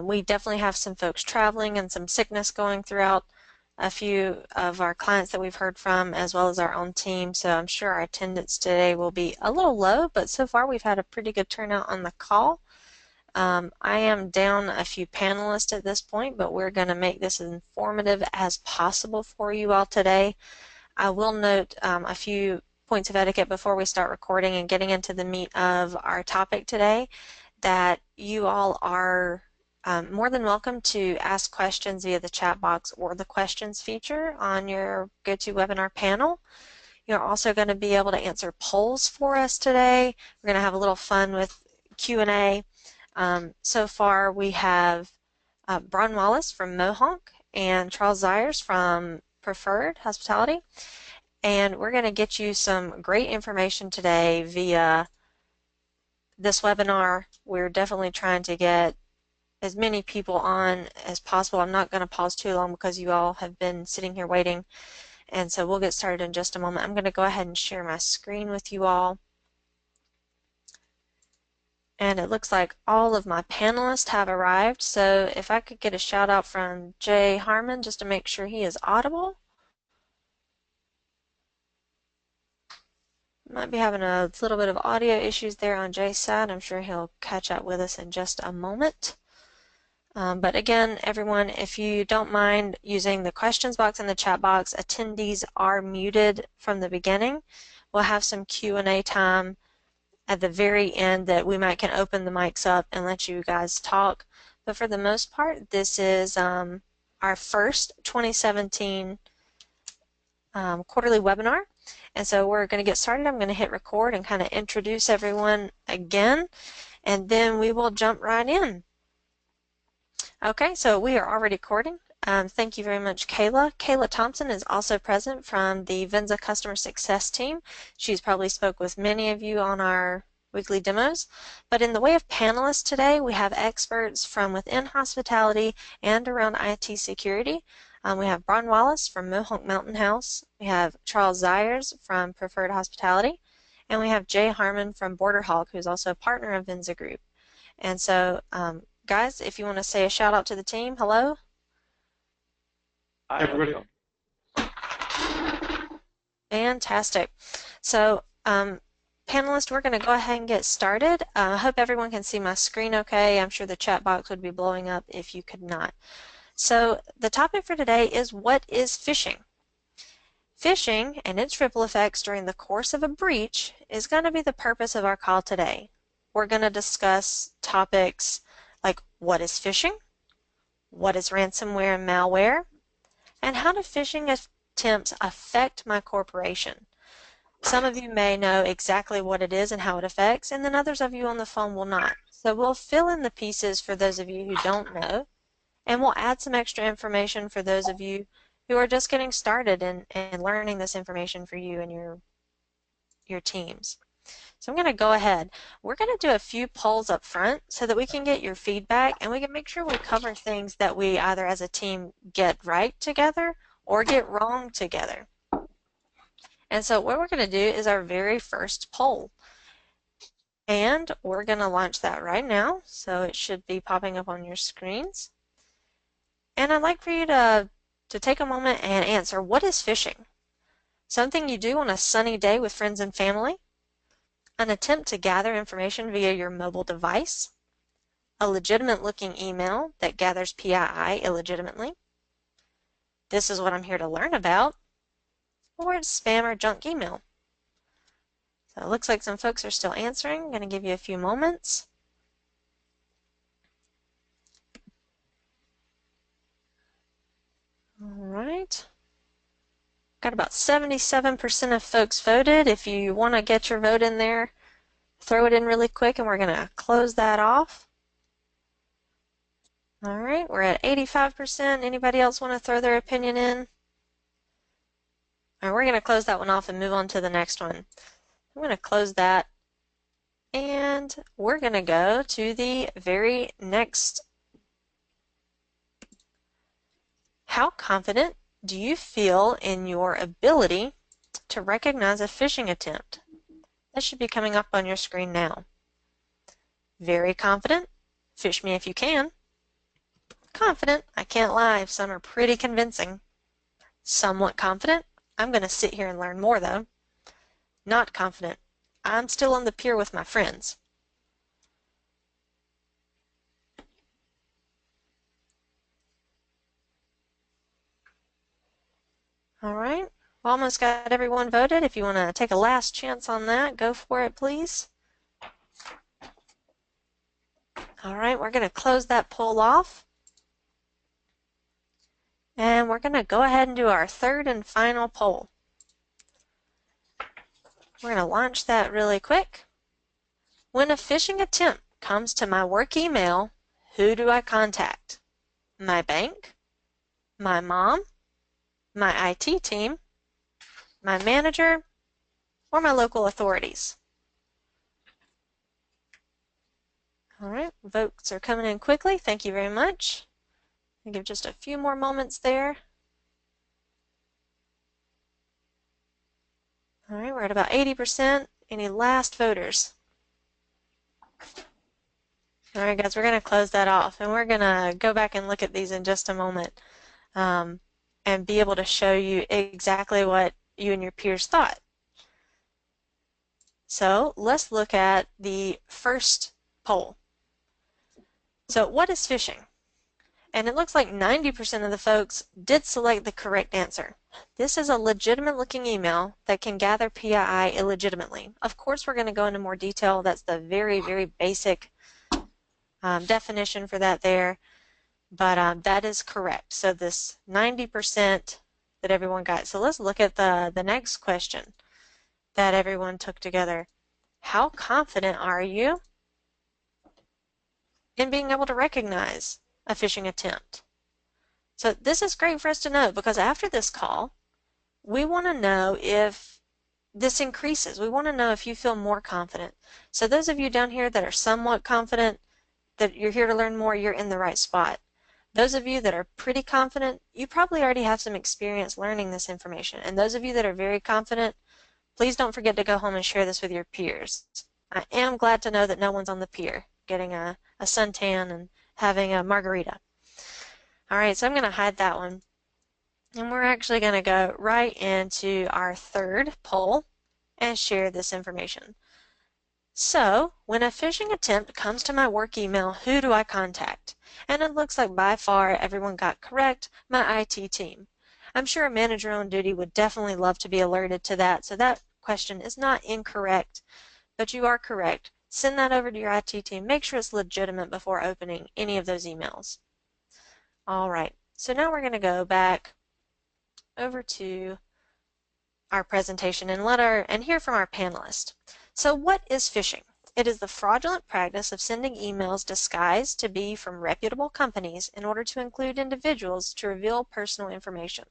We definitely have some folks traveling and some sickness going throughout a few of our clients that we've heard from, as well as our own team. So I'm sure our attendance today will be a little low, but so far we've had a pretty good turnout on the call. I am down a few panelists at this point, but we're going to make this as informative as possible for you all today. I will note a few points of etiquette before we start recording and getting into the meat of our topic today, that you all are more than welcome to ask questions via the chat box or the questions feature on your GoToWebinar panel. You're also going to be able to answer polls for us today. We're going to have a little fun with Q&A. So far we have Bron Wallace from Mohawk and Charles Zires from Preferred Hospitality. And we're going to get you some great information today via this webinar. We're definitely trying to get as many people on as possible. I'm not going to pause too long because you all have been sitting here waiting. And so we'll get started in just a moment. I'm going to go ahead and share my screen with you all. And it looks like all of my panelists have arrived. So if I could get a shout out from Jay Harmon just to make sure he is audible. Might be having a little bit of audio issues there on Jay's side. I'm sure he'll catch up with us in just a moment. But again, everyone, if you don't mind using the questions box and the chat box, attendees are muted from the beginning. We'll have some Q&A time at the very end that we might can open the mics up and let you guys talk. But for the most part, this is our first 2017 quarterly webinar. And so we're going to get started. I'm going to hit record and kind of introduce everyone again, and then we will jump right in. Okay, so we are already recording. Thank you very much, Kayla. Kayla Thompson is also present from the Venza Customer Success team. She's probably spoke with many of you on our weekly demos. But in the way of panelists today, we have experts from within hospitality and around IT security. We have Bron Wallace from Mohawk Mountain House. We have Charles Zires from Preferred Hospitality. And we have Jay Harmon from Border Hawk, who's also a partner of Venza Group. And so, guys, if you want to say a shout out to the team, hello. Hi, everybody. Fantastic. So, panelists, we're going to go ahead and get started. I hope everyone can see my screen okay. I'm sure the chat box would be blowing up if you could not. So the topic for today is, what is phishing? Phishing and its ripple effects during the course of a breach is going to be the purpose of our call today. We're going to discuss topics like, what is phishing? What is ransomware and malware? And how do phishing attempts affect my corporation? Some of you may know exactly what it is and how it affects, and then others of you on the phone will not. So we'll fill in the pieces for those of you who don't know, and we'll add some extra information for those of you who are just getting started and learning this information for you and your teams. So I'm going to go ahead. We're going to do a few polls up front so that we can get your feedback and we can make sure we cover things that we either as a team get right together or get wrong together. And so what we're going to do is our very first poll. And we're going to launch that right now. So it should be popping up on your screens. And I'd like for you to take a moment and answer, what is phishing? Something you do on a sunny day with friends and family? An attempt to gather information via your mobile device? A legitimate looking email that gathers PII illegitimately? This is what I'm here to learn about? Or it's spam or junk email? So it looks like some folks are still answering. I'm going to give you a few moments. All right. Got about 77% of folks voted. If you want to get your vote in there, throw it in really quick and we're going to close that off. All right, we're at 85%. Anybody else want to throw their opinion in? All right, we're going to close that one off and move on to the next one. I'm going to close that. And we're going to go to the very next. How confident do you feel in your ability to recognize a phishing attempt? That should be coming up on your screen now. Very confident. Fish me if you can. Confident, I can't lie, some are pretty convincing. Somewhat confident, I'm going to sit here and learn more though. Not confident, I'm still on the pier with my friends. All right, almost got everyone voted. If you want to take a last chance on that, go for it, please. All right, we're going to close that poll off. And we're going to go ahead and do our third and final poll. We're going to launch that really quick. When a phishing attempt comes to my work email, who do I contact? My bank? My mom? My IT team? My manager? Or my local authorities? All right, votes are coming in quickly. Thank you very much. I'll give just a few more moments there. All right, we're at about 80%. Any last voters? All right, guys, we're going to close that off, and we're going to go back and look at these in just a moment and be able to show you exactly what you and your peers thought. So let's look at the first poll. So what is phishing? And it looks like 90% of the folks did select the correct answer. This is a legitimate looking email that can gather PII illegitimately. Of course, we're going to go into more detail. That's the very, very basic definition for that there. But that is correct. So this 90% that everyone got. So let's look at the next question that everyone took together. How confident are you in being able to recognize a phishing attempt? So this is great for us to know, because after this call, we want to know if this increases. We want to know if you feel more confident. So those of you down here that are somewhat confident, that you're here to learn more, you're in the right spot. Those of you that are pretty confident, you probably already have some experience learning this information. And those of you that are very confident, please don't forget to go home and share this with your peers. I am glad to know that no one's on the pier getting a suntan and having a margarita. All right, so I'm going to hide that one. And we're actually going to go right into our third poll and share this information. So, when a phishing attempt comes to my work email, who do I contact? And it looks like by far everyone got correct, my IT team. I'm sure a manager on duty would definitely love to be alerted to that, so that question is not incorrect, but you are correct. Send that over to your IT team. Make sure it's legitimate before opening any of those emails. All right, so now we're going to go back over to our presentation and hear from our panelists. So what is phishing? It is the fraudulent practice of sending emails disguised to be from reputable companies in order to include individuals to reveal personal information.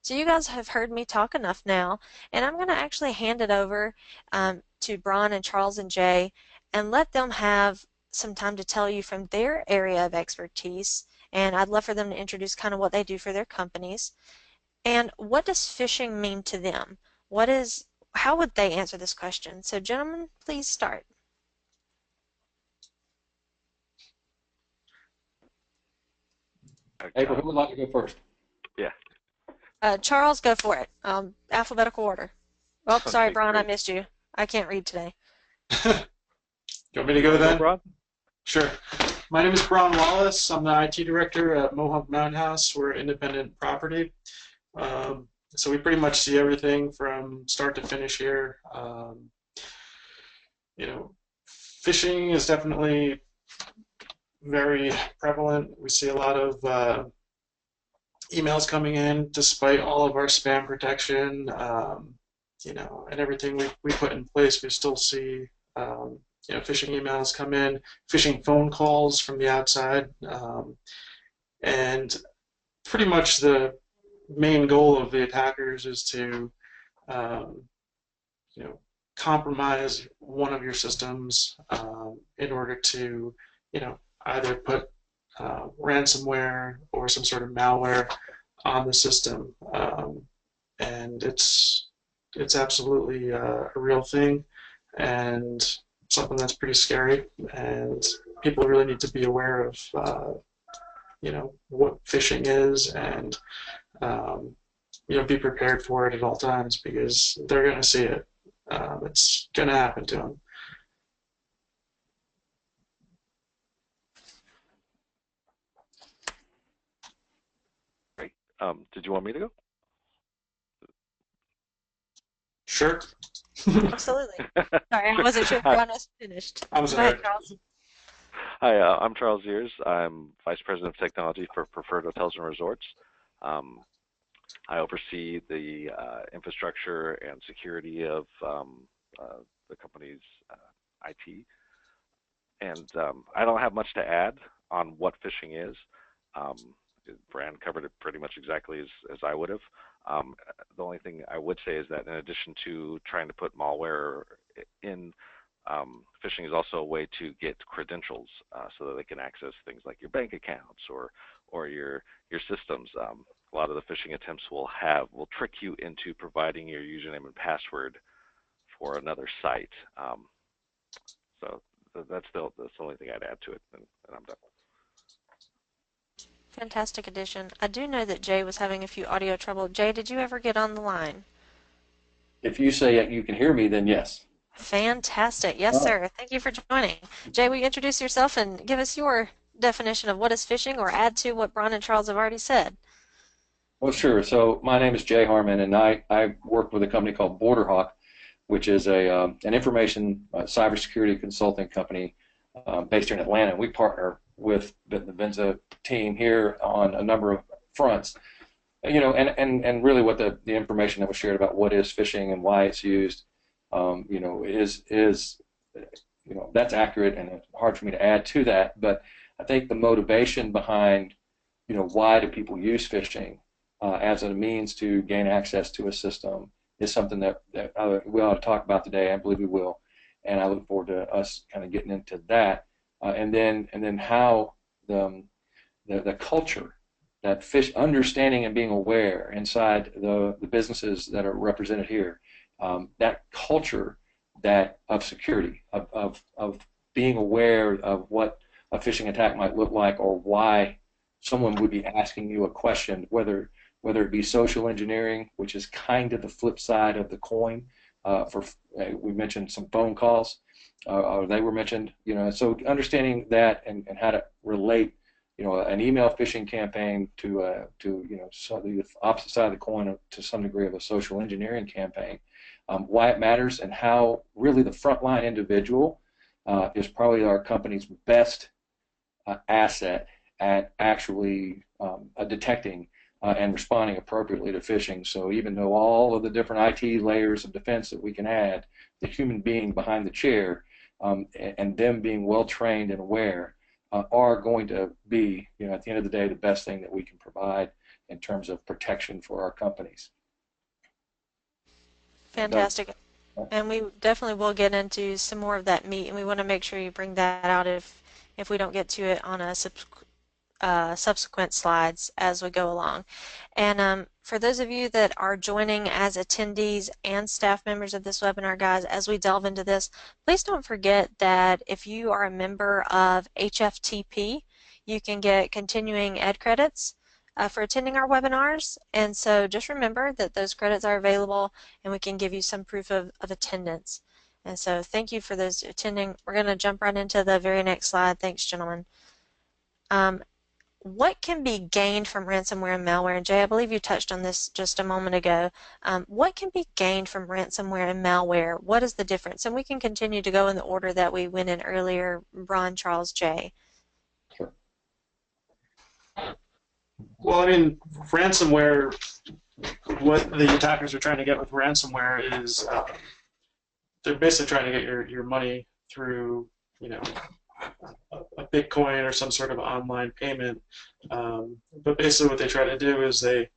So you guys have heard me talk enough now, and I'm going to actually hand it over to Bron and Charles and Jay and let them have some time to tell you from their area of expertise, and I'd love for them to introduce kind of what they do for their companies. And what does phishing mean to them? How would they answer this question? So gentlemen, please start. April, who would like to go first? Yeah. Charles, go for it. Alphabetical order. Oh, sorry, Okay, Bron, I great. missed you. I can't read today. Do you want me to go then? Rob? Sure. My name is Bron Wallace. I'm the IT director at Mohawk Mountain House. We're independent property. So we pretty much see everything from start to finish here. Phishing is definitely very prevalent. We see a lot of emails coming in despite all of our spam protection, and everything we put in place. We still see phishing emails come in, phishing phone calls from the outside, and pretty much the main goal of the attackers is to compromise one of your systems in order to either put ransomware or some sort of malware on the system, and it's absolutely a real thing and something that's pretty scary, and people really need to be aware of what phishing is, and um, be prepared for it at all times because they're going to see it. It's going to happen to them. Great. Did you want me to go? Sure. Absolutely. Sorry, I wasn't sure if Hi, John was finished. I was Go ahead, there. Charles. hi. I'm Charles Ears. I'm Vice President of Technology for Preferred Hotels and Resorts. Um, I oversee the infrastructure and security of the company's IT. And I don't have much to add on what phishing is. Um, Brand covered it pretty much exactly as I would have. The only thing I would say is that in addition to trying to put malware in, phishing is also a way to get credentials so that they can access things like your bank accounts or your systems. A lot of the phishing attempts will trick you into providing your username and password for another site. So that's the only thing I'd add to it, and I'm done. Fantastic addition. I do know that Jay was having a few audio trouble. Jay, did you ever get on the line? If you say you can hear me, then yes. Fantastic. Yes, Oh, sir. Thank you for joining. Jay, will you introduce yourself and give us your definition of what is phishing or add to what Bron and Charles have already said? well, sure. So my name is Jay Harmon, and I work with a company called Borderhawk, which is an information cybersecurity consulting company based here in Atlanta. We partner with the Venza team here on a number of fronts. And really what the information that was shared about what is phishing and why it's used, is that's accurate, and it's hard for me to add to that. But I think the motivation behind, why do people use phishing as a means to gain access to a system is something that we ought to talk about today. I believe we will, and I look forward to us kind of getting into that, and then how the culture that fish understanding and being aware inside the businesses that are represented here, that culture that of security of being aware of what a phishing attack might look like, or why someone would be asking you a question, whether it be social engineering, which is kind of the flip side of the coin. We mentioned some phone calls, or they were mentioned. So understanding that and how to relate, an email phishing campaign so the opposite side of the coin to some degree of a social engineering campaign, why it matters, and how really the frontline individual is probably our company's best asset at actually detecting and responding appropriately to phishing. So even though all of the different IT layers of defense that we can add, the human being behind the chair, and them being well trained and aware, are going to be, at the end of the day, the best thing that we can provide in terms of protection for our companies. So, Fantastic. And we definitely will get into some more of that meat, and we want to make sure you bring that out if we don't get to it on a subsequent slides as we go along. And for those of you that are joining as attendees and staff members of this webinar, guys, as we delve into this, please don't forget that if you are a member of HFTP, you can get continuing ed credits for attending our webinars. And so just remember that those credits are available, and we can give you some proof of attendance. And so thank you for those attending. We're going to jump right into the very next slide. Thanks, gentlemen. What can be gained from ransomware and malware? And Jay, I believe you touched on this just a moment ago. What can be gained from ransomware and malware? What is the difference? And we can continue to go in the order that we went in earlier, Ron, Charles, Jay. sure. Well, I mean, ransomware, what the attackers are trying to get with ransomware is they're basically trying to get your money through, a Bitcoin or some sort of online payment. But basically what they try to do is they,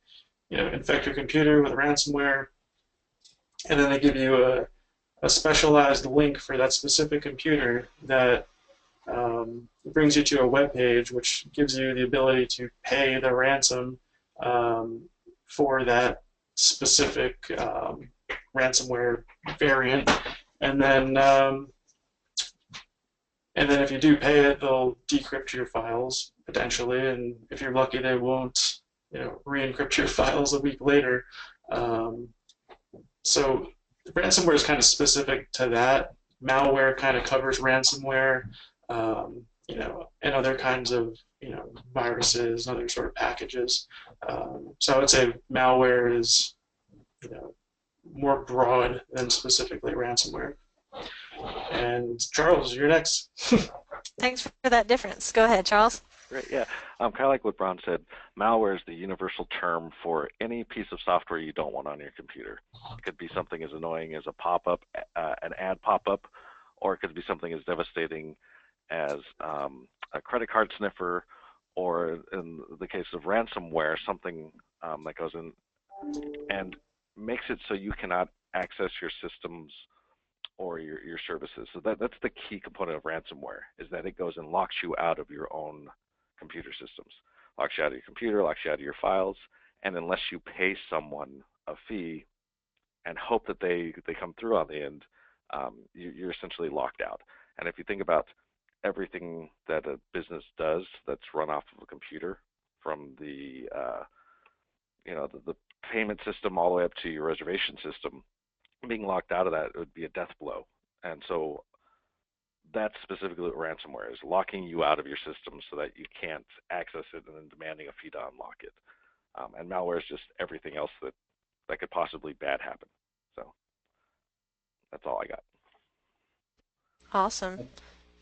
infect your computer with ransomware, and then they give you a specialized link for that specific computer that brings you to a web page which gives you the ability to pay the ransom for that specific ransomware variant. And then And then if you do pay it, they'll decrypt your files potentially, and if you're lucky, they won't, re-encrypt your files a week later. Um, so ransomware is kind of specific to that. Malware kind of covers ransomware, and other kinds of, viruses and other sort of packages. So I would say malware is, you know, more broad than specifically ransomware. And Charles, you're next. Thanks for that difference. Go ahead, Charles. Great, yeah. Kind of like what Bron said, malware is the universal term for any piece of software you don't want on your computer. It could be something as annoying as a pop-up, an ad pop-up, or it could be something as devastating as a credit card sniffer, or in the case of ransomware, something that goes in and makes it so you cannot access your systems or your services. So that's the key component of ransomware, is that it goes and locks you out of your own computer systems, locks you out of your computer, locks you out of your files, and unless you pay someone a fee and hope that they come through on the end, you're essentially locked out. And if you think about everything that a business does that's run off of a computer, from the the payment system all the way up to your reservation system, being locked out of that, it would be a death blow. And so that's specifically what ransomware is, locking you out of your system so that you can't access it and then demanding a fee to unlock it. And malware is just everything else that could possibly bad happen. So that's all I got. Awesome.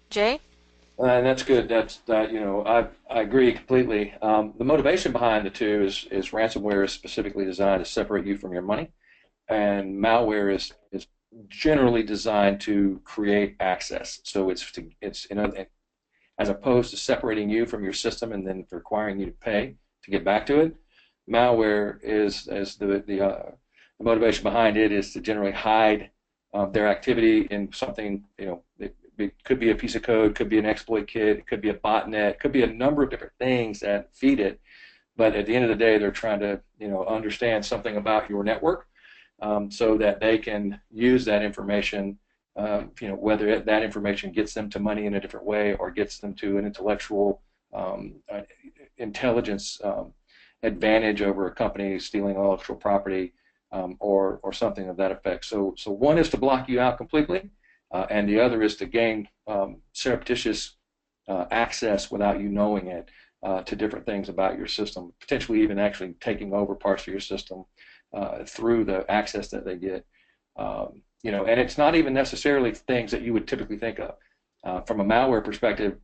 Jay? And that's good. I agree completely. The motivation behind the two is ransomware is specifically designed to separate you from your money, and malware is generally designed to create access. So it's as opposed to separating you from your system and then requiring you to pay to get back to it. Malware is, as the motivation behind it is to generally hide their activity in something. It could be a piece of code, could be an exploit kit, it could be a botnet, could be a number of different things that feed it. But at the end of the day, they're trying to understand something about your network, so that they can use that information, whether that information gets them to money in a different way or gets them to an intellectual intelligence advantage over a company stealing intellectual property, or something of that effect. So one is to block you out completely, and the other is to gain surreptitious access without you knowing it to different things about your system, potentially even actually taking over parts of your system through the access that they get. And it's not even necessarily things that you would typically think of. From a malware perspective,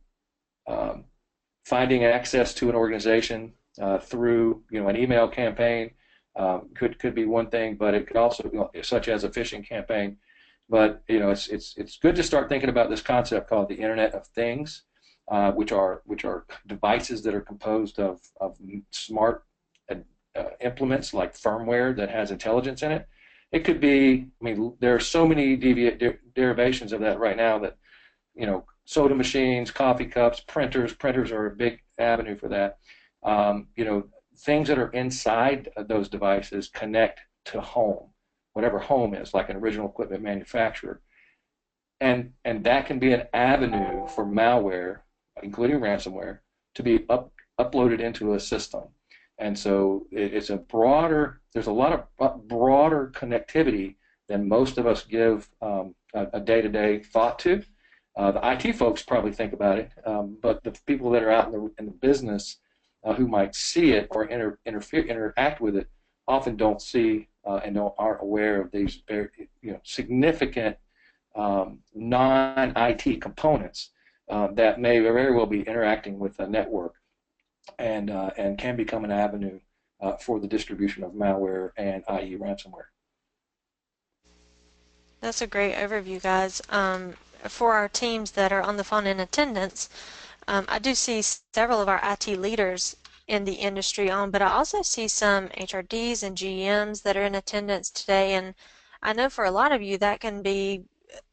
finding access to an organization through an email campaign could be one thing, but it could also, such as a phishing campaign. But it's good to start thinking about this concept called the Internet of Things, which are devices that are composed of smart implements like firmware that has intelligence in it. It could be, there are so many derivations of that right now that, soda machines, coffee cups, printers are a big avenue for that. Things that are inside those devices connect to home, whatever home is, like an original equipment manufacturer. And that can be an avenue for malware, including ransomware, to be uploaded into a system. And so there's a lot of broader connectivity than most of us give a day-to-day thought to. The IT folks probably think about it, but the people that are out in the business who might see it or interact with it often don't see and aren't aware of these very significant non-IT components that may very well be interacting with a network and can become an avenue for the distribution of malware and i.e. ransomware. That's a great overview, guys. For our teams that are on the phone in attendance, I do see several of our IT leaders in the industry on, but I also see some HRDs and GMs that are in attendance today, and I know for a lot of you that can be,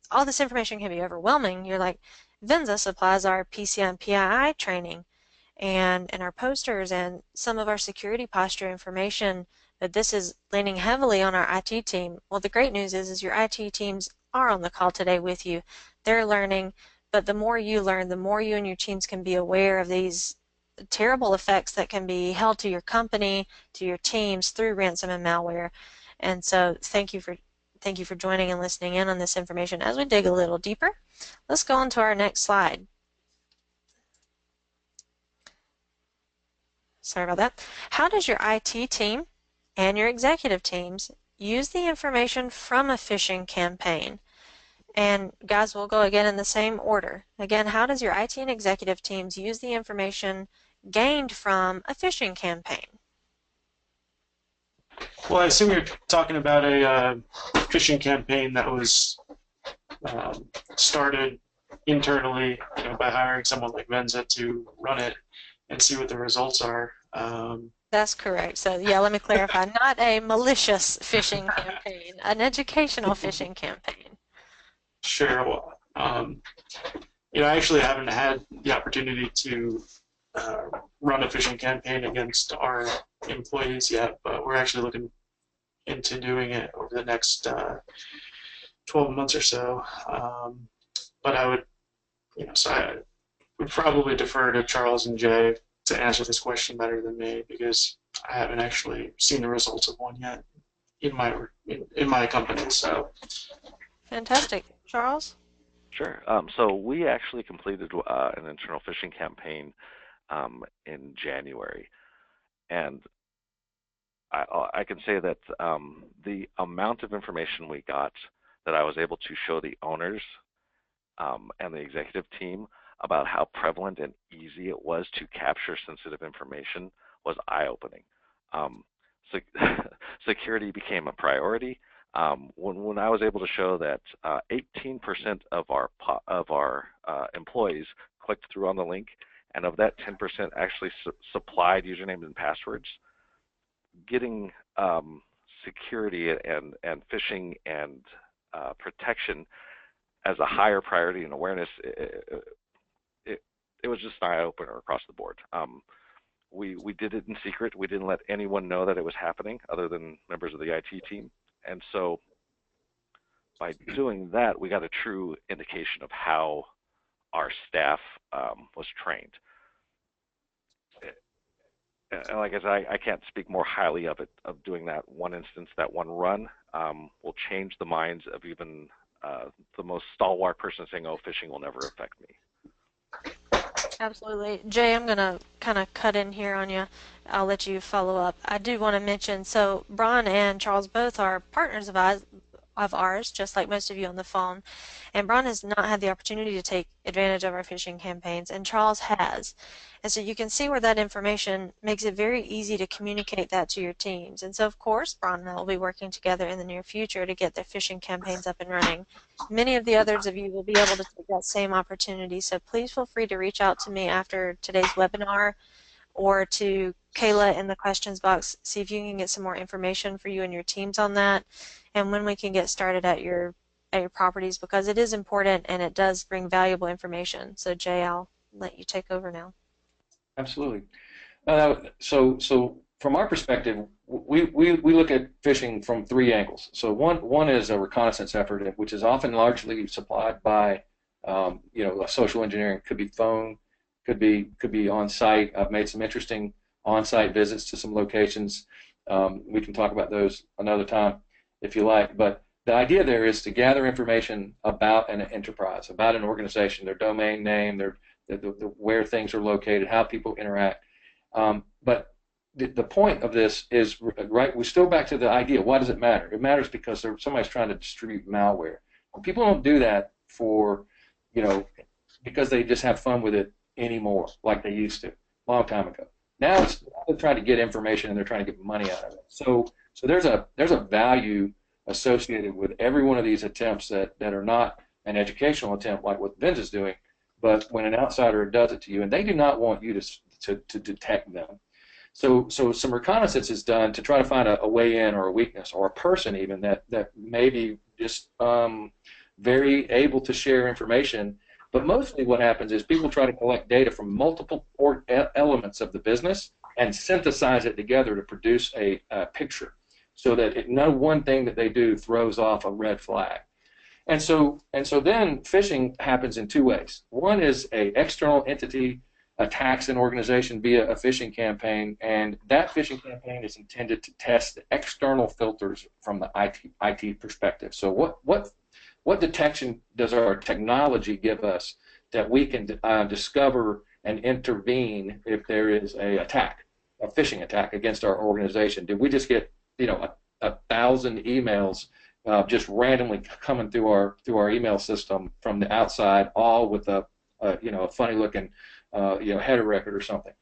all this information can be overwhelming. You're like, Venza supplies our PCI and PII training and our posters and some of our security posture information, but this is leaning heavily on our IT team. Well, the great news is your IT teams are on the call today with you. They're learning, but the more you learn, the more you and your teams can be aware of these terrible effects that can be held to your company, to your teams through ransom and malware. And so thank you for joining and listening in on this information. As we dig a little deeper, let's go on to our next slide. Sorry about that. How does your IT team and your executive teams use the information from a phishing campaign? And guys, we'll go again in the same order. Again, how does your IT and executive teams use the information gained from a phishing campaign? Well, I assume you're talking about a phishing campaign that was started internally, by hiring someone like Venza to run it and see what the results are. That's correct. So yeah, let me clarify. Not a malicious phishing campaign, an educational phishing campaign. Sure. Well, I actually haven't had the opportunity to run a phishing campaign against our employees yet, but we're actually looking into doing it over the next 12 months or so. But I would, I would probably defer to Charles and Jay to answer this question better than me, because I haven't actually seen the results of one yet in my company. So fantastic. Charles? Sure. So we actually completed an internal phishing campaign in January, and I can say that the amount of information we got that I was able to show the owners and the executive team about how prevalent and easy it was to capture sensitive information was eye-opening. Security became a priority. When I was able to show that 18% of our employees clicked through on the link, and of that 10% actually supplied usernames and passwords, getting security and phishing and protection as a higher priority and awareness, it was just an eye-opener across the board. We did it in secret. We didn't let anyone know that it was happening other than members of the IT team. And so by doing that, we got a true indication of how our staff was trained. And like I said, I can't speak more highly of it, of doing that one instance, that one run will change the minds of even the most stalwart person saying, oh, phishing will never affect me. Absolutely. Jay, I'm going to kind of cut in here on you. I'll let you follow up. I do want to mention, so Brian and Charles both are partners of ours, just like most of you on the phone. And Brian has not had the opportunity to take advantage of our phishing campaigns, and Charles has. And so you can see where that information makes it very easy to communicate that to your teams. And so, of course, Brian and I will be working together in the near future to get the phishing campaigns up and running. Many of the others of you will be able to take that same opportunity, so please feel free to reach out to me after today's webinar or to Kayla in the questions box, see if you can get some more information for you and your teams on that, and when we can get started at your properties, because it is important and it does bring valuable information. So Jay, I'll let you take over now. Absolutely. So from our perspective, we look at phishing from three angles. So one is a reconnaissance effort, which is often largely supplied by social engineering. Could be phone, could be on site. I've made some interesting on-site visits to some locations. We can talk about those another time if you like. But the idea there is to gather information about an enterprise, about an organization, their domain name, where things are located, how people interact. But the point of this is, right, we're still back to the idea, why does it matter? It matters because somebody's trying to distribute malware. People don't do that because they just have fun with it anymore like they used to a long time ago. Now they're trying to get information and they're trying to get money out of it. So there's a value associated with every one of these attempts that are not an educational attempt like what Venza's doing, but when an outsider does it to you, and they do not want you to detect them. So some reconnaissance is done to try to find a way in or a weakness or a person even that may be just very able to share information. But mostly what happens is people try to collect data from multiple elements of the business and synthesize it together to produce a picture so that no one thing that they do throws off a red flag. And so then phishing happens in two ways. One is a external entity attacks an organization via a phishing campaign, and that phishing campaign is intended to test the external filters from the IT perspective. So what detection does our technology give us that we can discover and intervene if there is a phishing attack against our organization? Did we just get a 1,000 emails just randomly coming through our email system from the outside, all with a funny looking header record or something?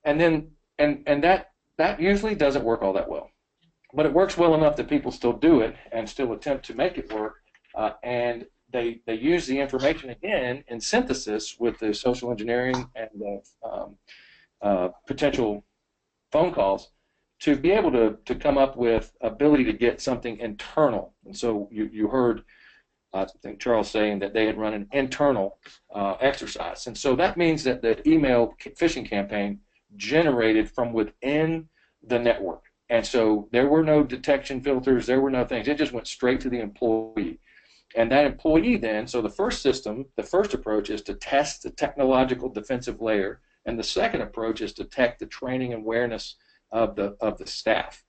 And that usually doesn't work all that well, but it works well enough that people still do it and still attempt to make it work, and they use the information again in synthesis with the social engineering and the potential phone calls to be able to come up with ability to get something internal. And so you heard, I think, Charles saying that they had run an internal exercise. And so that means that the email phishing campaign generated from within the network. And so there were no detection filters, there were no things. It just went straight to the employee. And that employee then, so the first approach is to test the technological defensive layer, and the second approach is to test the training and awareness of the staff.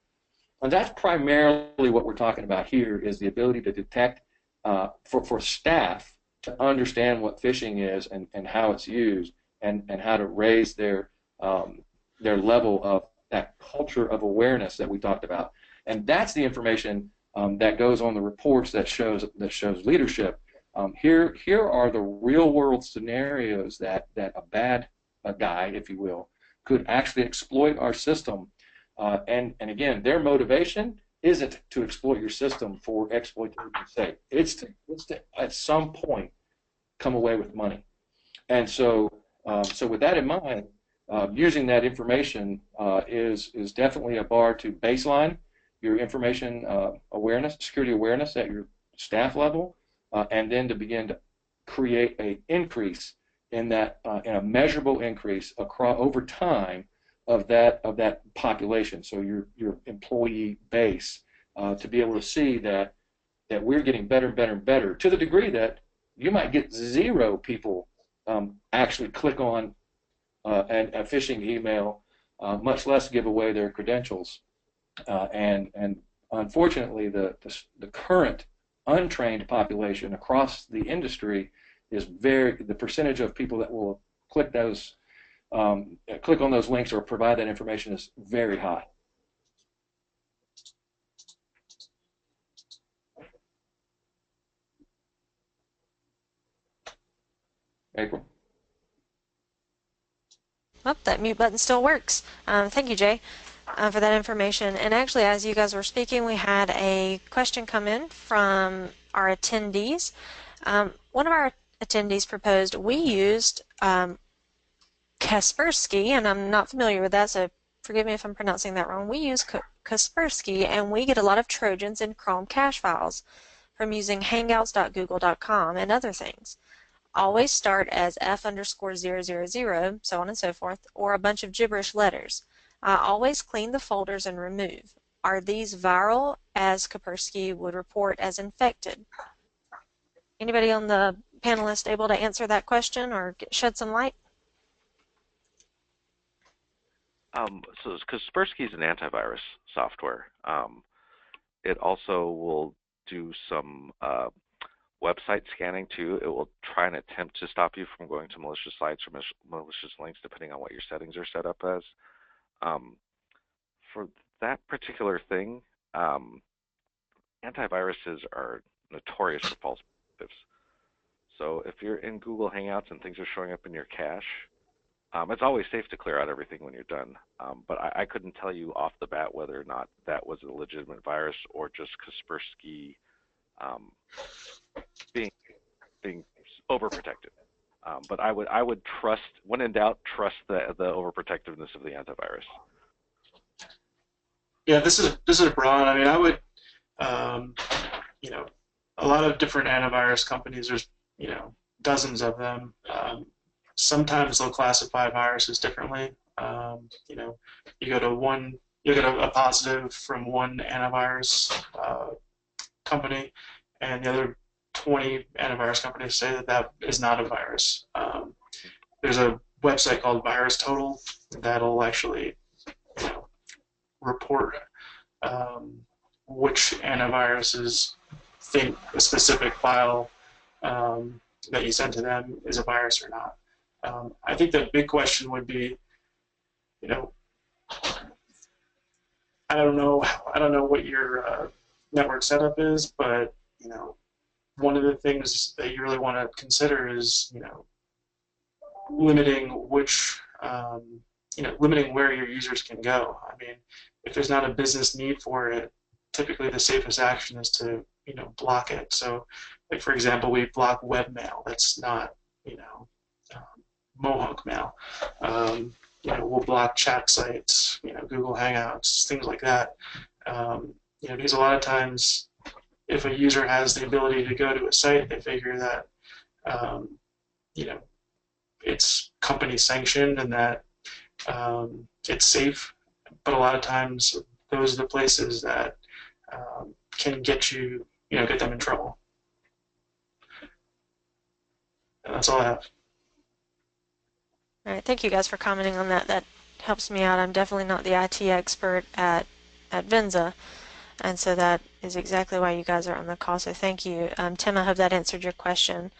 And that's primarily what we're talking about here, is the ability to detect for staff to understand what phishing is and how it's used, and how to raise their level of that culture of awareness that we talked about. And that's the information that goes on the reports that shows leadership. Here are the real world scenarios that a bad guy, if you will, could actually exploit our system. And again, their motivation isn't to exploit your system for exploitation's sake. It's to at some point come away with money. And so with that in mind, using that information is definitely a bar to baseline your information awareness, security awareness at your staff level, and then to begin to create an increase in that, in a measurable increase over time of that population. So your employee base, to be able to see that we're getting better and better and better, to the degree that you might get 0 people actually click on a phishing email, much less give away their credentials. And unfortunately, the current untrained population across the industry is the percentage of people that will click on those links or provide that information is very high. April? Oh, that mute button still works. Thank you, Jay, for that information. And actually, as you guys were speaking, we had a question come in from our attendees. One of our attendees proposed we used Kaspersky, and I'm not familiar with that, so forgive me if I'm pronouncing that wrong. We use Kaspersky, and we get a lot of Trojans in Chrome cache files from using hangouts.google.com and other things. Always start as F_000, so on and so forth, or a bunch of gibberish letters. Always clean the folders and remove. Are these viral, as Kaspersky would report as infected? Anybody on the panelist able to answer that question or shed some light? So Kaspersky is an antivirus software. It also will do some website scanning too. It will try and attempt to stop you from going to malicious sites or malicious links, depending on what your settings are set up as. For that particular thing, antiviruses are notorious for false positives. So if you're in Google Hangouts and things are showing up in your cache, it's always safe to clear out everything when you're done. But I couldn't tell you off the bat whether or not that was a legitimate virus or just Kaspersky being overprotected. But I would trust, when in doubt, trust the overprotectiveness of the antivirus. Yeah, this is broad. I mean, I would, a lot of different antivirus companies. There's dozens of them. Sometimes they'll classify viruses differently. You get a positive from one antivirus company, and the other 20 antivirus companies say that that is not a virus. There's a website called Virus Total that'll actually, you know, report which antiviruses think a specific file that you send to them is a virus or not. I think the big question would be, you know, I don't know what your network setup is, but you know, one of the things that you really want to consider is, you know, limiting which, limiting where your users can go. I mean, if there's not a business need for it, typically the safest action is to, you know, block it. So, like for example, we block webmail. That's not, you know, Mohawk mail. You know, we'll block chat sites, you know, Google Hangouts, things like that. You know, because a lot of times, if a user has the ability to go to a site, they figure that, you know, it's company sanctioned and that it's safe. But a lot of times, those are the places that can get you, you know, get them in trouble. And that's all I have. All right, thank you guys for commenting on that. That helps me out. I'm definitely not the IT expert at Venza, and so that is exactly why you guys are on the call. So thank you, Tim. I hope that answered your question.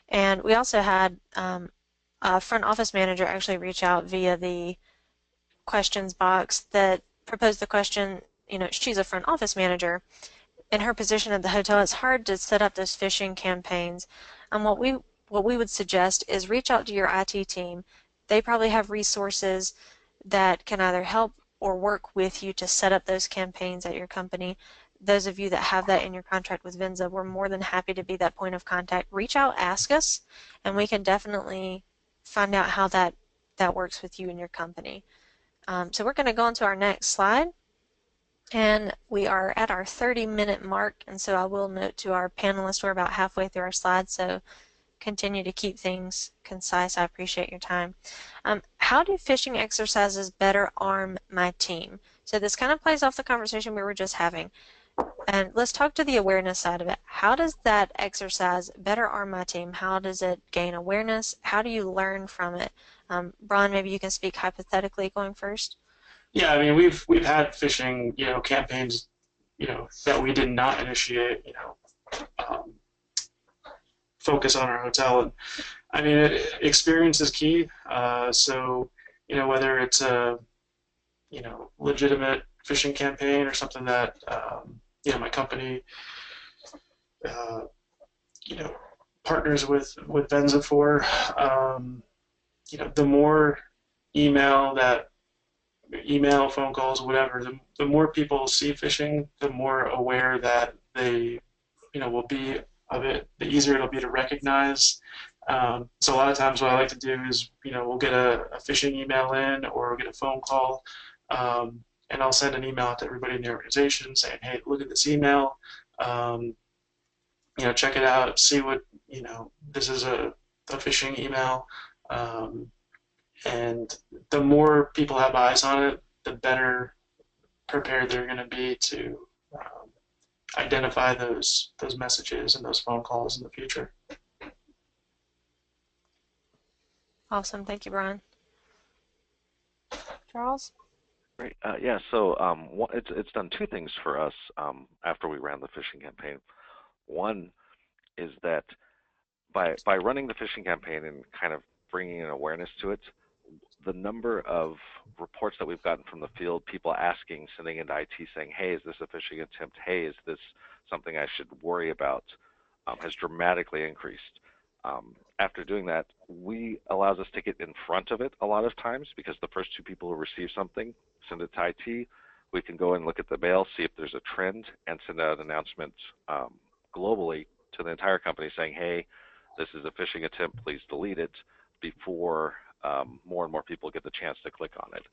And we also had a front office manager actually reach out via the questions box that proposed the question. You know, she's a front office manager. In her position at the hotel, it's hard to set up those phishing campaigns. And what we would suggest is reach out to your IT team. They probably have resources that can either help or work with you to set up those campaigns at your company. Those of you that have that in your contract with Venza, we're more than happy to be that point of contact. Reach out, ask us, and we can definitely find out how that works with you and your company. So we're going to go on to our next slide. And we are at our 30-minute mark, and so I will note to our panelists we're about halfway through our slides, so continue to keep things concise. I appreciate your time. How do phishing exercises better arm my team? So this kind of plays off the conversation we were just having. And let's talk to the awareness side of it. How does that exercise better arm my team? How does it gain awareness? How do you learn from it? Brian, maybe you can speak hypothetically going first. Yeah, I mean, we've had phishing, you know, campaigns, you know, that we did not initiate, you know, focus on our hotel. And I mean, experience is key. So, you know, whether it's a, you know, legitimate phishing campaign or something that, you know, my company, you know, partners with Venza for, you know, the more email, phone calls, whatever, the more people see phishing, the more aware that they, you know, will be of it, the easier it'll be to recognize. So a lot of times what I like to do is, you know, we'll get a phishing email in or we'll get a phone call, and I'll send an email out to everybody in the organization saying, hey, look at this email, you know, check it out, see what, you know, this is a phishing email. And the more people have eyes on it, the better prepared they're going to be to identify those messages and those phone calls in the future. Awesome. Thank you, Brian. Charles? Great. Yeah, so it's done two things for us after we ran the phishing campaign. One is that by running the phishing campaign and kind of bringing an awareness to it, the number of reports that we've gotten from the field, people asking, sending into IT saying, hey, is this a phishing attempt? Hey, is this something I should worry about? Has dramatically increased. After doing that, allows us to get in front of it a lot of times, because the first two people who receive something, send it to IT, we can go and look at the mail, see if there's a trend, and send out an announcement globally to the entire company saying, hey, this is a phishing attempt, please delete it, before more and more people get the chance to click on it.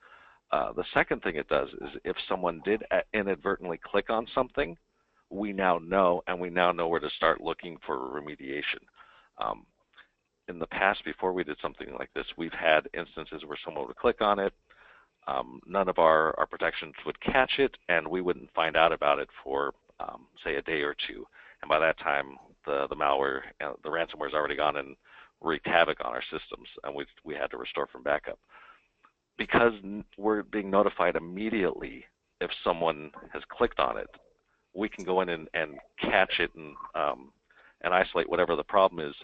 The second thing it does is if someone did inadvertently click on something, we now know, and we now know where to start looking for remediation. In the past, before we did something like this, we've had instances where someone would click on it, none of our protections would catch it, and we wouldn't find out about it for, say, a day or two. And by that time, the malware and the ransomware's already gone and wreaked havoc on our systems, and we had to restore from backup. Because we're being notified immediately if someone has clicked on it, we can go in and catch it and isolate whatever the problem is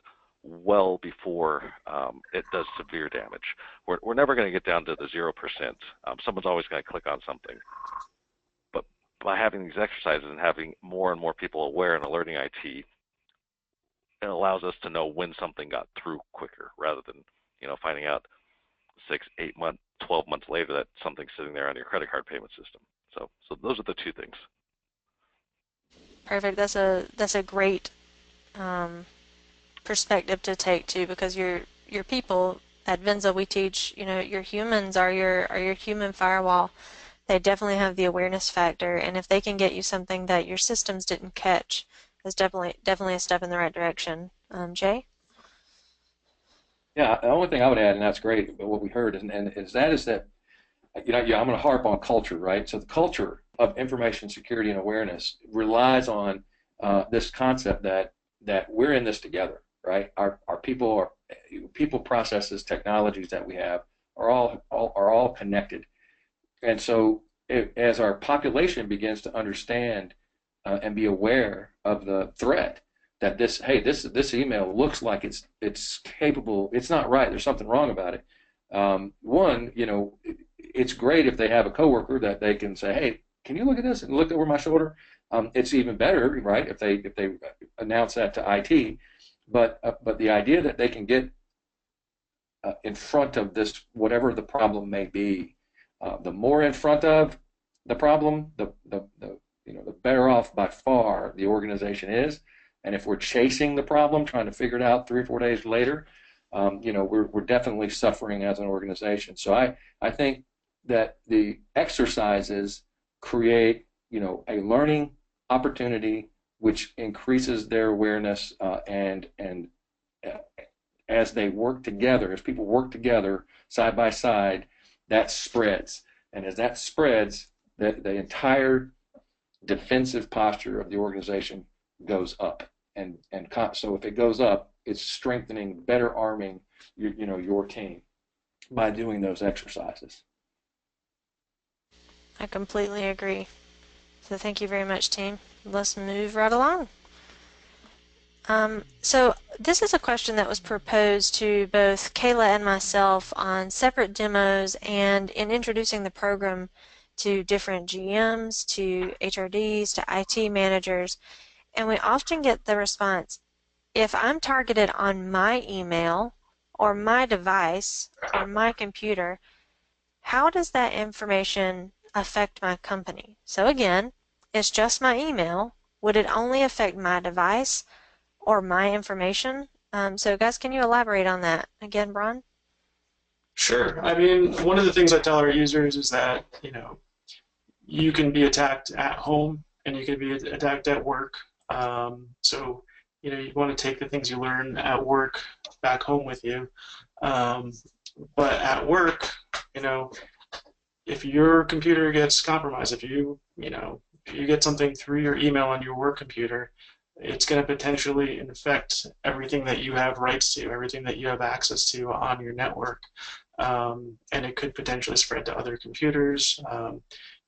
well before it does severe damage. We're never going to get down to the 0%. Someone's always going to click on something. But by having these exercises and having more and more people aware and alerting IT, it allows us to know when something got through quicker, rather than finding out 6, 8 months, 12 months later that something's sitting there on your credit card payment system. So those are the two things. Perfect. That's a great perspective to take too, because your people at Venza, we teach, your humans are your human firewall. They definitely have the awareness factor, and if they can get you something that your systems didn't catch, is definitely a step in the right direction. Jay? Yeah, the only thing I would add, and that's great, but what we heard is that I'm going to harp on culture, right? So the culture of information security and awareness relies on this concept that we're in this together, right? Our people, processes, technologies that we have are all connected, and so as our population begins to understand and be aware of the threat, that this email looks like it's capable, it's not right, there's something wrong about it. It's great if they have a coworker that they can say, hey, can you look at this and look over my shoulder? It's even better, right, if they announce that to IT. But the idea that they can get in front of this, whatever the problem may be, the more in front of the problem, the better off by far the organization is. And if we're chasing the problem, trying to figure it out 3 or 4 days later, we're definitely suffering as an organization. So I think that the exercises create, a learning opportunity which increases their awareness, and as they work together, as people work together side by side, that spreads. And as that spreads, the entire defensive posture of the organization goes up. So if it goes up, it's strengthening, better arming your team by doing those exercises. I completely agree. So thank you very much, team. Let's move right along. So this is a question that was proposed to both Kayla and myself on separate demos and in introducing the program to different GMs, to HRDs, to IT managers, and we often get the response, if I'm targeted on my email or my device or my computer, how does that information affect my company? So again, it's just my email. Would it only affect my device or my information? So guys, can you elaborate on that? Again, Bron? Sure. I mean, one of the things I tell our users is that, you can be attacked at home and you can be attacked at work. So, you want to take the things you learn at work back home with you. But at work, if your computer gets compromised, if you get something through your email on your work computer, it's going to potentially infect everything that you have rights to, everything that you have access to on your network. And it could potentially spread to other computers.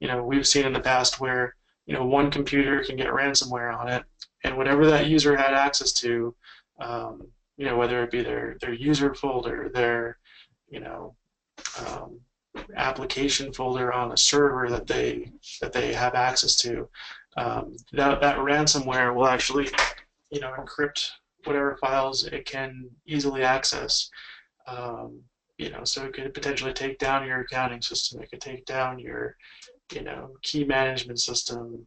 We've seen in the past where, one computer can get ransomware on it, and whatever that user had access to, whether it be their user folder, their, application folder on a server that they have access to, that ransomware will actually, encrypt whatever files it can easily access. So it could potentially take down your accounting system. It could take down your, key management system.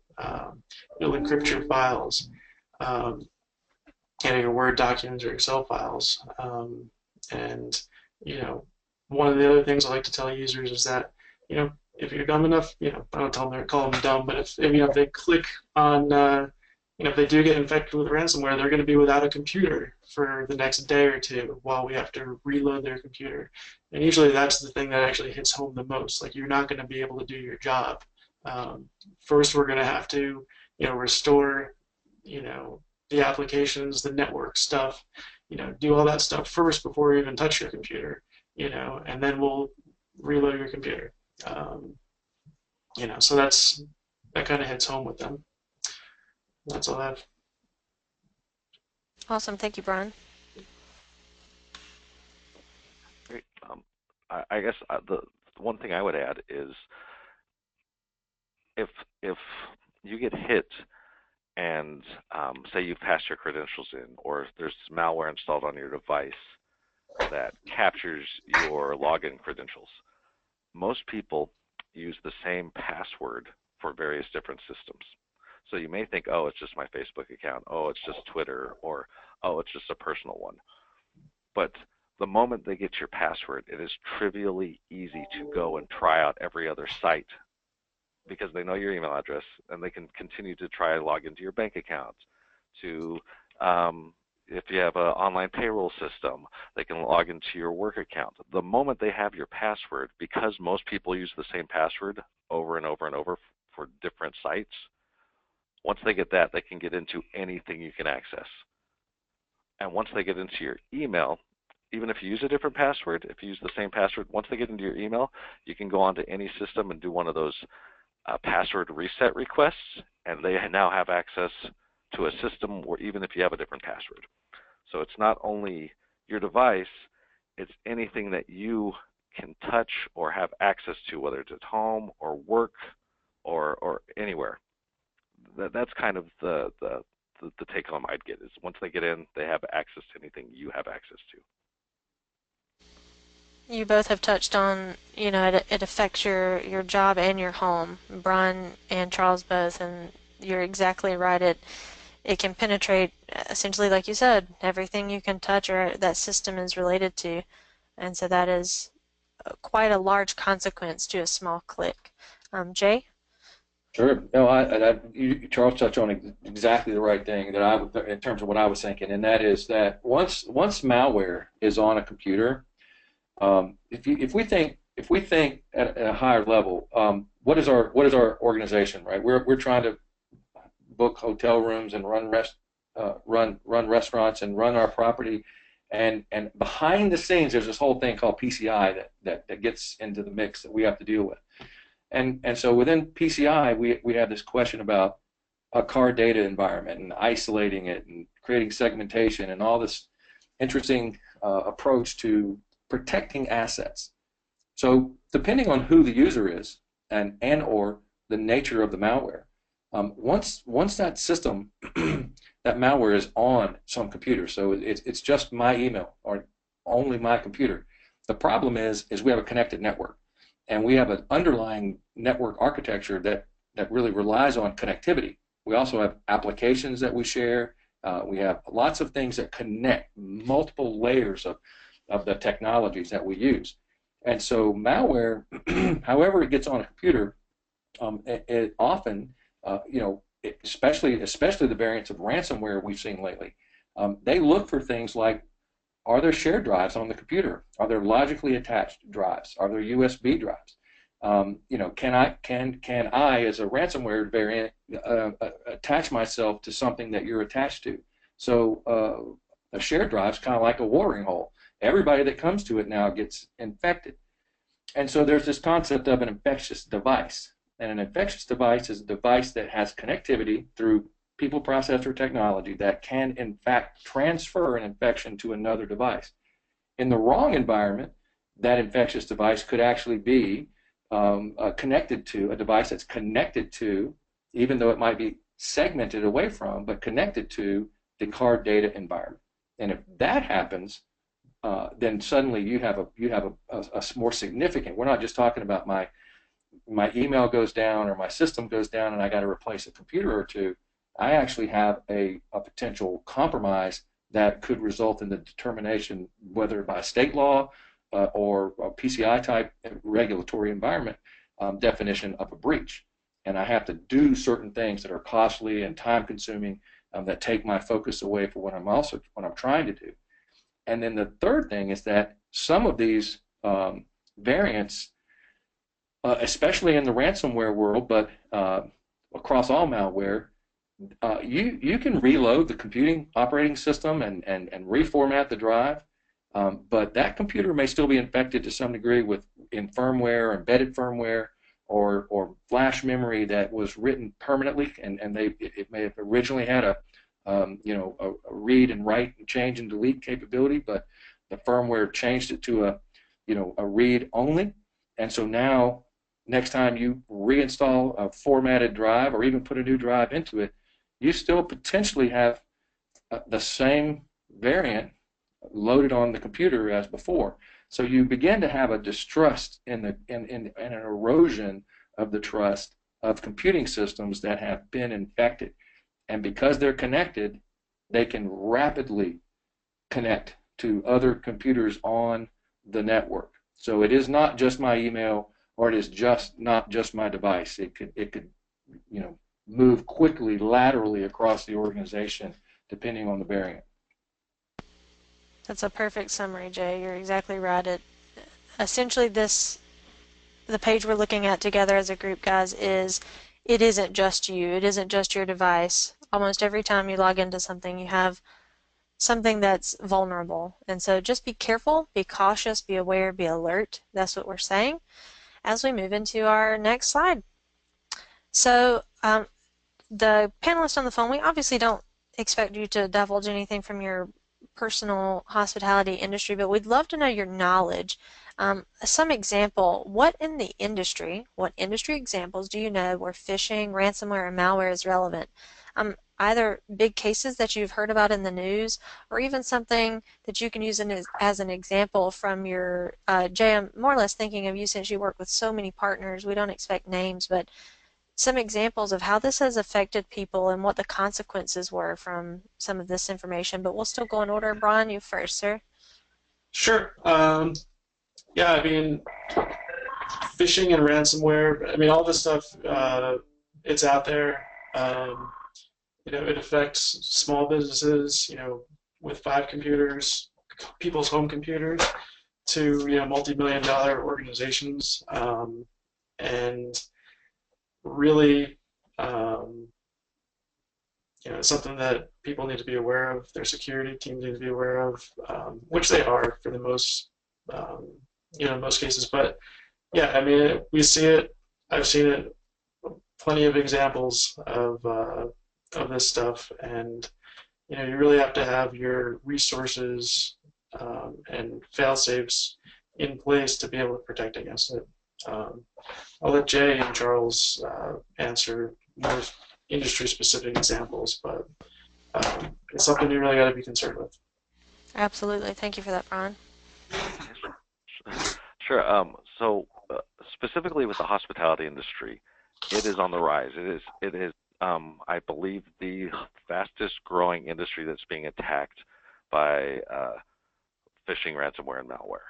It'll encrypt your files, your Word documents or Excel files. And, one of the other things I like to tell users is that, if you're dumb enough, I don't call them dumb, but if they click on, if they do get infected with ransomware, they're going to be without a computer for the next day or two while we have to reload their computer. And usually that's the thing that actually hits home the most. Like, you're not going to be able to do your job. First, we're going to have to, restore, the applications, the network stuff, do all that stuff first before you even touch your computer, and then we'll reload your computer. So that kind of hits home with them. That's all I have. Awesome. Thank you, Brian. Great. I guess the one thing I would add is if you get hit and say you've passed your credentials in, or there's malware installed on your device that captures your login credentials, most people use the same password for various different systems. So you may think, oh, it's just my Facebook account, oh, it's just Twitter, or oh, it's just a personal one. But the moment they get your password, it is trivially easy to go and try out every other site because they know your email address, and they can continue to try and log into your bank account. If you have an online payroll system, they can log into your work account. The moment they have your password, because most people use the same password over and over and over for different sites, once they get that, they can get into anything you can access. And once they get into your email, even if you use a different password, if you use the same password, once they get into your email, you can go onto any system and do one of those password reset requests, and they now have access to a system where even if you have a different password. So it's not only your device, it's anything that you can touch or have access to, whether it's at home or work or anywhere. That's kind of the take home I'd get, is once they get in, they have access to anything you have access to. You both have touched on, it affects your job and your home. Brian and Charles both, and you're exactly right. It can penetrate, essentially, like you said, everything you can touch or that system is related to. And so that is quite a large consequence to a small click. Jay? Sure. No, Charles touched on exactly the right thing in terms of what I was thinking, and that is that once malware is on a computer, if we think at a higher level, what is our organization, right? We're trying to book hotel rooms and run restaurants and run our property, and behind the scenes there's this whole thing called PCI that gets into the mix that we have to deal with. And so within PCI, we have this question about a card data environment and isolating it and creating segmentation and all this interesting approach to protecting assets. So depending on who the user is and or the nature of the malware, once that system, that malware is on some computer, so it's just my email or only my computer. The problem is we have a connected network. And we have an underlying network architecture that really relies on connectivity. We also have applications that we share. We have lots of things that connect multiple layers of the technologies that we use. And so malware, however it gets on a computer, it often, especially the variants of ransomware we've seen lately, they look for things like, are there shared drives on the computer? Are there logically attached drives? Are there USB drives? Can I, as a ransomware variant, attach myself to something that you're attached to? So a shared drive is kind of like a watering hole. Everybody that comes to it now gets infected. And so there's this concept of an infectious device. And an infectious device is a device that has connectivity through people, process, or technology that can, in fact, transfer an infection to another device. In the wrong environment, that infectious device could actually be connected to a device that's connected to, even though it might be segmented away from, but connected to the card data environment. And if that happens, then suddenly you have a more significant. We're not just talking about my email goes down or my system goes down and I got to replace a computer or two. I actually have a potential compromise that could result in the determination, whether by state law or a PCI type regulatory environment, definition of a breach. And I have to do certain things that are costly and time consuming that take my focus away from what I'm trying to do. And then the third thing is that some of these variants, especially in the ransomware world, but across all malware, you can reload the computing operating system and reformat the drive, but that computer may still be infected to some degree in firmware, embedded firmware, or flash memory that was written permanently, and it may have originally had a read and write and change and delete capability, but the firmware changed it to a read only, and so now next time you reinstall a formatted drive or even put a new drive into it, you still potentially have the same variant loaded on the computer as before. So you begin to have a distrust and an erosion of the trust of computing systems that have been infected. And because they're connected, they can rapidly connect to other computers on the network. So it is not just my email, or it is not just my device. It could move quickly laterally across the organization depending on the variant. That's a perfect summary, Jay. You're exactly right. Essentially the page we're looking at together as a group, guys, it isn't just you. It isn't just your device. Almost every time you log into something, you have something that's vulnerable. And so just be careful, be cautious, be aware, be alert. That's what we're saying as we move into our next slide. So the panelists on the phone, we obviously don't expect you to divulge anything from your personal hospitality industry, but we'd love to know your knowledge. Some example, what industry examples do you know where phishing, ransomware, and malware is relevant? Either big cases that you've heard about in the news, or even something that you can use as an example from your, Jay, I'm more or less thinking of you since you work with so many partners. We don't expect names, but some examples of how this has affected people and what the consequences were from some of this information. But we'll still go in order. Brian, you first, sir. Sure. Yeah, I mean, phishing and ransomware. I mean, all this stuff. It's out there. It affects small businesses. With 5 computers, people's home computers, to multi-million-dollar organizations, and really, it's something that people need to be aware of. Their security teams need to be aware of, which they are for the most cases. But yeah, I mean, we see it. I've seen it. Plenty of examples of this stuff, and you really have to have your resources and fail safes in place to be able to protect against it. I'll let Jay and Charles answer more industry-specific examples, but it's something you really got to be concerned with. Absolutely. Thank you for that, Brian. Sure. So specifically with the hospitality industry, it is on the rise. It is I believe, the fastest growing industry that's being attacked by phishing, ransomware, and malware.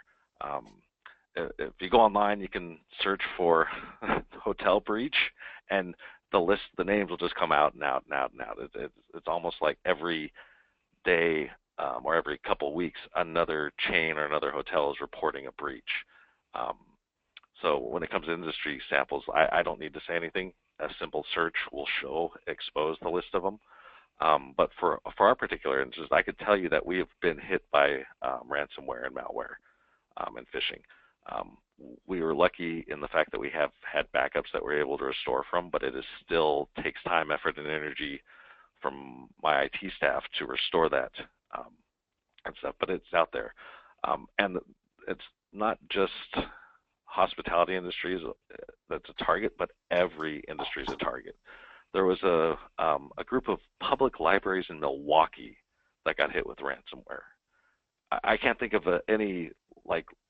If you go online, you can search for hotel breach, and the names will just come out and out and out and out. It's almost like every day or every couple weeks, another chain or another hotel is reporting a breach. So when it comes to industry samples, I don't need to say anything. A simple search will expose the list of them. But for our particular instance, I could tell you that we have been hit by ransomware and malware and phishing. We were lucky in the fact that we have had backups that we're able to restore from, but it still takes time, effort, and energy from my IT staff to restore that and stuff. But it's out there, and it's not just hospitality industries that's a target, but every industry is a target. There was a group of public libraries in Milwaukee that got hit with ransomware. I can't think of any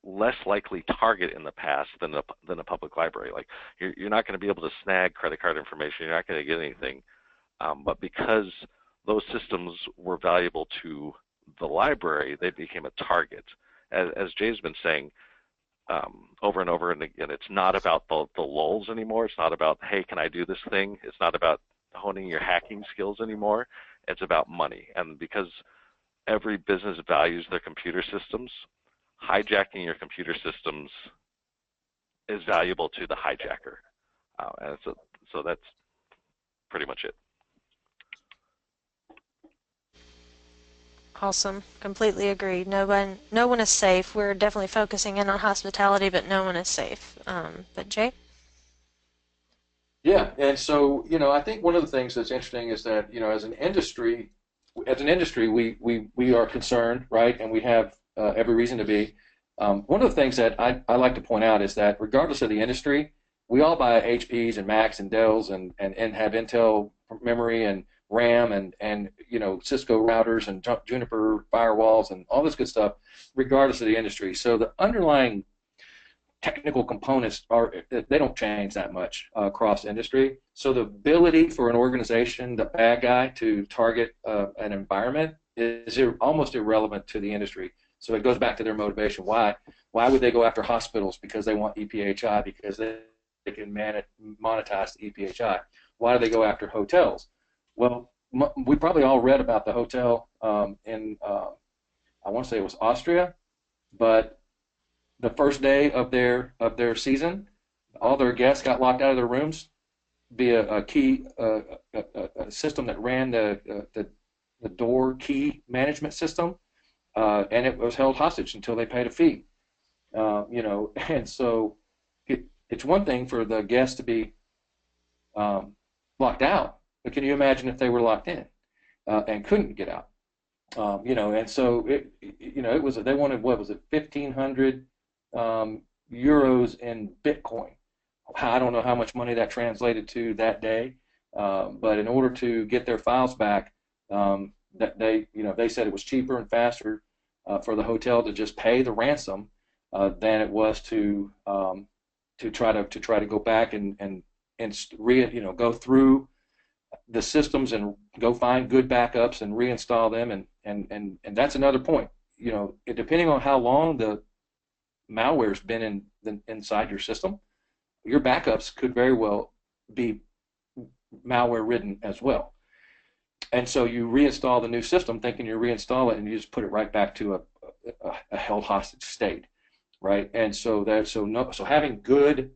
less likely target in the past than a public library. Like you're not going to be able to snag credit card information. You're not going to get anything. But because those systems were valuable to the library, they became a target. As Jay's been saying, over and over and again, it's not about the lulls anymore. It's not about, hey, can I do this thing? It's not about honing your hacking skills anymore. It's about money. And because every business values their computer systems, hijacking your computer systems is valuable to the hijacker. And so that's pretty much it. Awesome. Completely agreed. No one is safe. We're definitely focusing in on hospitality, but no one is safe. But Jay? Yeah, and so I think one of the things that's interesting is that as an industry, we are concerned, right, and we have every reason to be. One of the things that I like to point out is that regardless of the industry, we all buy HPs and Macs and Dells and have Intel memory and RAM and Cisco routers and Juniper firewalls and all this good stuff, regardless of the industry. So the underlying technical components they don't change that much across industry. So the ability for an organization, the bad guy, to target an environment is almost irrelevant to the industry. So it goes back to their motivation. Why would they go after hospitals? Because they want EPHI, because they can monetize the EPHI. Why do they go after hotels? Well, we probably all read about the hotel in I want to say it was Austria, but the first day of their season, all their guests got locked out of their rooms via a system that ran the door key management system, and it was held hostage until they paid a fee. And so it's one thing for the guests to be locked out, but can you imagine if they were locked in and couldn't get out? And so it was they wanted, what was it, 1,500 euros in Bitcoin. I don't know how much money that translated to that day, but in order to get their files back, that they said it was cheaper and faster for the hotel to just pay the ransom than it was to try to go back and go through the systems and go find good backups and reinstall them, and that's another point. Depending on how long the malware's been inside your system, your backups could very well be malware ridden as well. And so you reinstall the new system thinking you reinstall it, and you just put it right back to a held hostage state, right? And so having good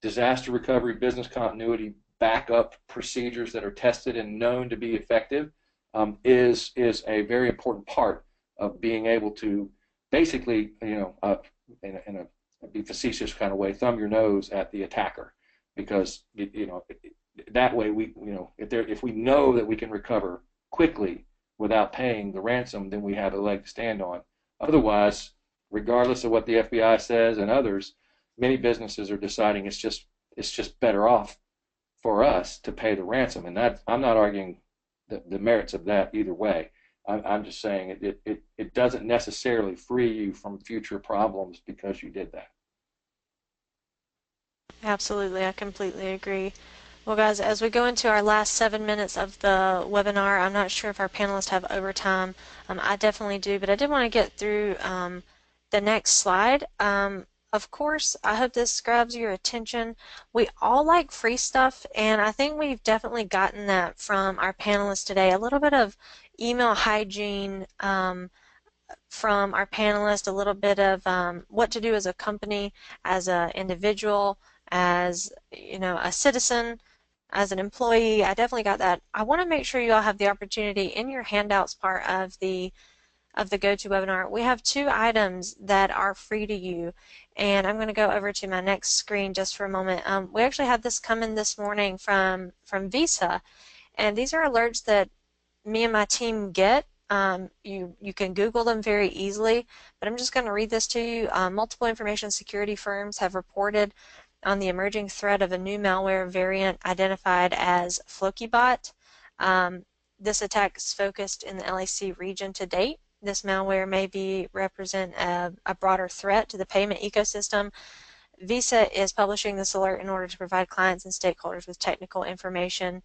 disaster recovery, business continuity, backup procedures that are tested and known to be effective is a very important part of being able to basically, in a be facetious kind of way, thumb your nose at the attacker, because that way if we know that we can recover quickly without paying the ransom, then we have a leg to stand on. Otherwise, regardless of what the FBI says and others, many businesses are deciding it's just better off for us to pay the ransom, and that I'm not arguing the merits of that either way. I'm just saying it doesn't necessarily free you from future problems because you did that. Absolutely, I completely agree. Well, guys, as we go into our last 7 minutes of the webinar, I'm not sure if our panelists have overtime. I definitely do, but I did want to get through the next slide. Of course, I hope this grabs your attention. We all like free stuff, and I think we've definitely gotten that from our panelists today. A little bit of email hygiene from our panelists, a little bit of what to do as a company, as an individual, as a citizen, as an employee. I definitely got that. I want to make sure you all have the opportunity in your handouts part of the GoToWebinar. We have 2 items that are free to you, and I'm going to go over to my next screen just for a moment. We actually had this come in this morning from Visa, and these are alerts that me and my team get. You can Google them very easily, but I'm just going to read this to you. Multiple information security firms have reported on the emerging threat of a new malware variant identified as FlokiBot. This attack is focused in the LAC region to date. This malware may represent a broader threat to the payment ecosystem. Visa is publishing this alert in order to provide clients and stakeholders with technical information.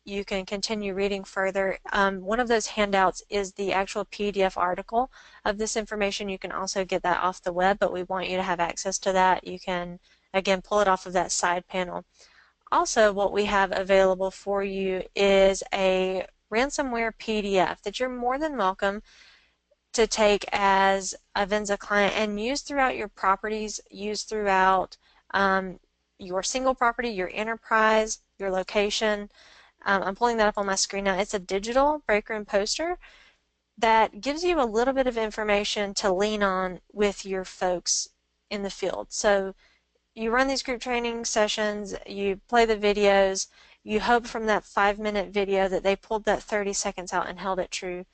You can continue reading further. One of those handouts is the actual PDF article of this information. You can also get that off the web, but we want you to have access to that. You can, again, pull it off of that side panel. Also, what we have available for you is a ransomware PDF that you're more than welcome to take as a Venza client and use throughout your properties, use throughout your single property, your enterprise, your location. I'm pulling that up on my screen now. It's a digital breaker and poster. that gives you a little bit of information to lean on with your folks in the field. So you run these group training sessions, you play the videos, you hope from that 5-minute video that they pulled that 30 seconds out and held it true.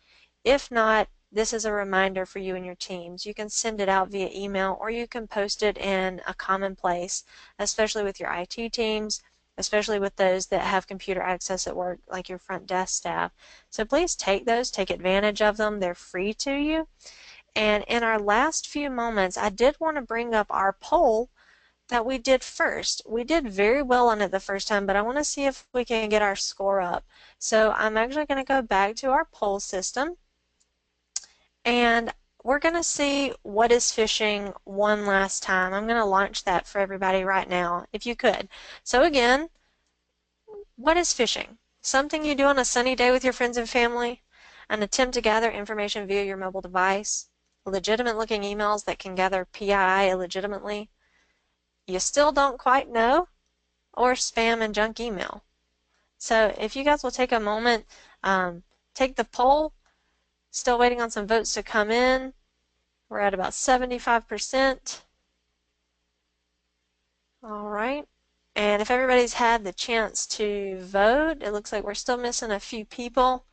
If not, this is a reminder for you and your teams. You can send it out via email, or you can post it in a common place, especially with your IT teams, especially with those that have computer access at work, like your front desk staff. So please take those, take advantage of them. They're free to you. And in our last few moments, I did want to bring up our poll that we did first. We did very well on it the first time, but I want to see if we can get our score up. So I'm actually going to go back to our poll system, and we're going to see what is phishing one last time. I'm going to launch that for everybody right now, if you could. So again, what is phishing? Something you do on a sunny day with your friends and family, an attempt to gather information via your mobile device, legitimate looking emails that can gather PII illegitimately, you still don't quite know, or spam and junk email. So if you guys will take a moment, take the poll. Still waiting on some votes to come in. We're at about 75%. All right. And if everybody's had the chance to vote, it looks like we're still missing a few people.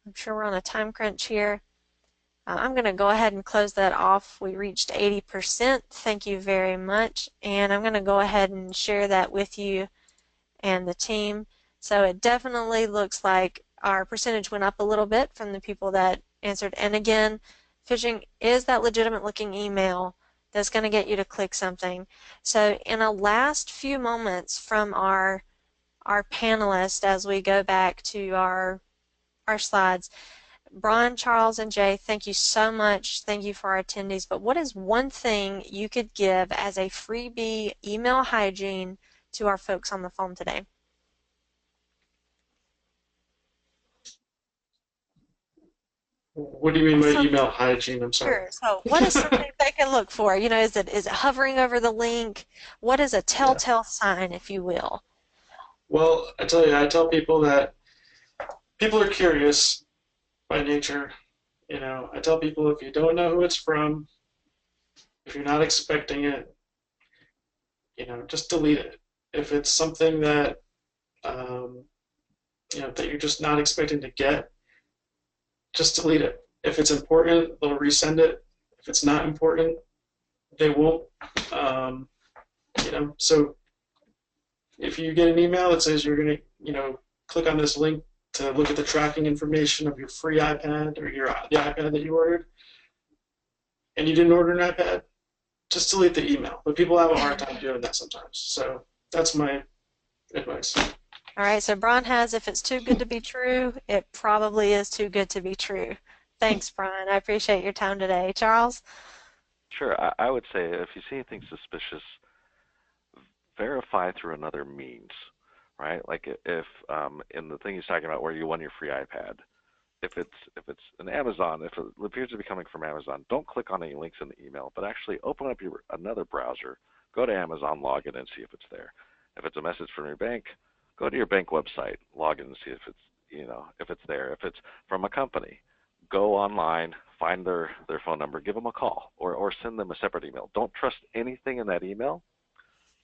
I'm sure we're on a time crunch here. I'm going to go ahead and close that off. We reached 80%. Thank you very much. And I'm going to go ahead and share that with you and the team. So it definitely looks like our percentage went up a little bit from the people that answered. And again, phishing is that legitimate looking email that's going to get you to click something. So in the last few moments from our panelists, as we go back to our slides, Brian, Charles, and Jay, thank you so much. Thank you for our attendees. But what is one thing you could give as a freebie email hygiene to our folks on the phone today? What do you mean by email hygiene? I'm sorry. Sure. So what is something they can look for? You know, is it hovering over the link? What is a Yeah. telltale sign, if you will? Well, I tell people that people are curious by nature. You know, I tell people if you don't know who it's from, if you're not expecting it, you know, just delete it. If it's something that you know, that you're just not expecting to get, just delete it. If it's important, they'll resend it. If it's not important, they won't. You know, so if you get an email that says you're going to, you know, click on this link to look at the tracking information of your free iPad or the iPad that you ordered, and you didn't order an iPad, just delete the email. But people have a hard time doing that sometimes. So that's my advice. All right, so Brian has, if it's too good to be true, it probably is too good to be true. Thanks, Brian. I appreciate your time today. Charles? Sure. I would say if you see anything suspicious, verify through another means, right? Like if in the thing he's talking about where you won your free iPad, if it's an Amazon, if it appears to be coming from Amazon, don't click on any links in the email, but actually open up another browser, go to Amazon, log in, and see if it's there. If it's a message from your bank, go to your bank website, log in and see if it's, you know, if it's there. If it's from a company, go online, find their phone number, give them a call, or send them a separate email. Don't trust anything in that email,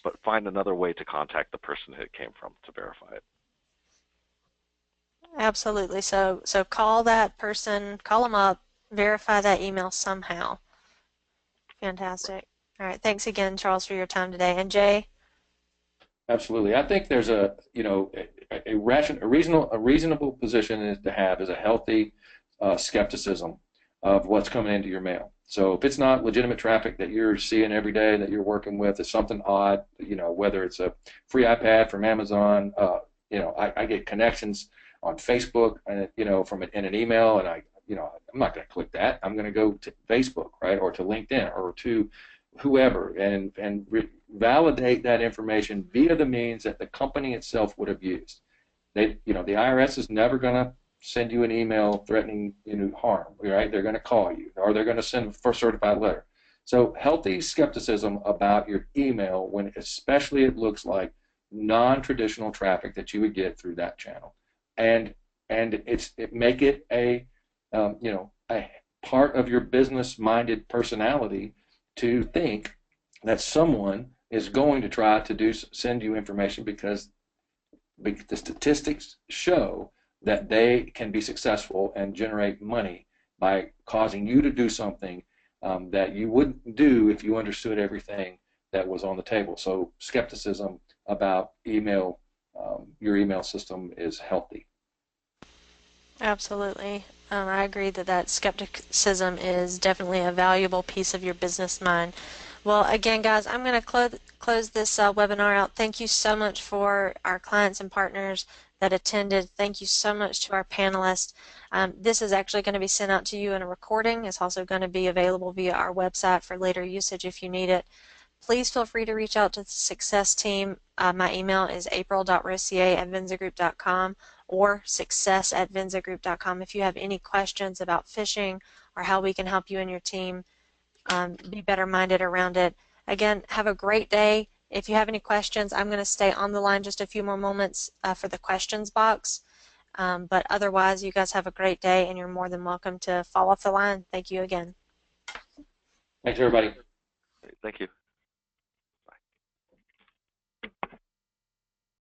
but find another way to contact the person it came from to verify it. Absolutely. So call that person, call them up, verify that email somehow. Fantastic. All right. Thanks again, Charles, for your time today. And Jay? Absolutely. I think there's a, you know, a reasonable position is to have is a healthy skepticism of what's coming into your mail. So if it's not legitimate traffic that you're seeing every day that you're working with, it's something odd, you know, whether it's a free iPad from Amazon, you know, I get connections on Facebook, you know, in an email, and you know, I'm not going to click that. I'm going to go to Facebook, right, or to LinkedIn, or to whoever, and validate that information via the means that the company itself would have used. They, you know, the IRS is never going to send you an email threatening, you know, harm, right? They're going to call you, or they're going to send a first certified letter. So healthy skepticism about your email when especially it looks like non-traditional traffic that you would get through that channel, and make it a a part of your business-minded personality to think that someone is going to try to send you information because the statistics show that they can be successful and generate money by causing you to do something that you wouldn't do if you understood everything that was on the table. So skepticism about email, your email system is healthy. Absolutely. I agree that skepticism is definitely a valuable piece of your business mind. Well, again, guys, I'm going to close this webinar out. Thank you so much for our clients and partners that attended. Thank you so much to our panelists. This is actually going to be sent out to you in a recording. It's also going to be available via our website for later usage if you need it. Please feel free to reach out to the success team. My email is april.rossier@venzagroup.com or success@venzagroup.com if you have any questions about phishing or how we can help you and your team be better minded around it. Again, have a great day. If you have any questions, I'm going to stay on the line just a few more moments for the questions box. But otherwise, you guys have a great day, and you're more than welcome to fall off the line. Thank you again. Thanks, everybody. Thank you.